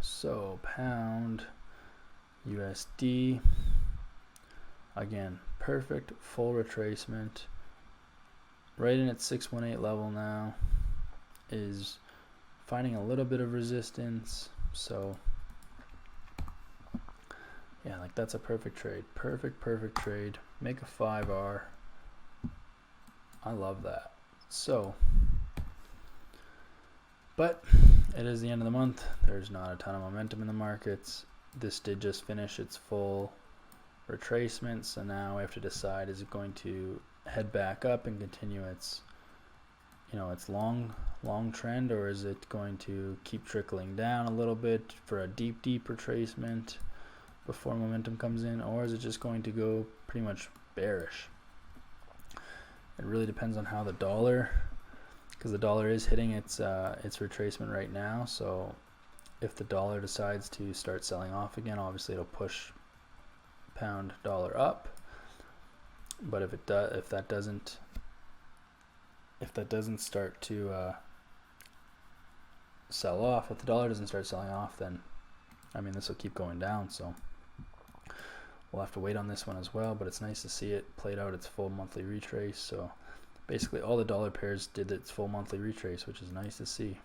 So pound USD, again, perfect full retracement, right in its 618 level now, is finding a little bit of resistance. So yeah, like that's a perfect trade, perfect trade. Make a 5R. I love that. So, but it is the end of the month. There's not a ton of momentum in the markets. This did just finish its full retracement, so now we have to decide, is it going to head back up and continue its, you know, its long trend, or is it going to keep trickling down a little bit for a deep retracement before momentum comes in, or is it just going to go pretty much bearish? It really depends on how the dollar, because the dollar is hitting its retracement right now. So if the dollar decides to start selling off again, obviously it'll push pound dollar up. But if that doesn't start to sell off, if the dollar doesn't start selling off, then I mean, this will keep going down. So we'll have to wait on this one as well, but it's nice to see it played out its full monthly retrace. So basically all the dollar pairs did its full monthly retrace, which is nice to see.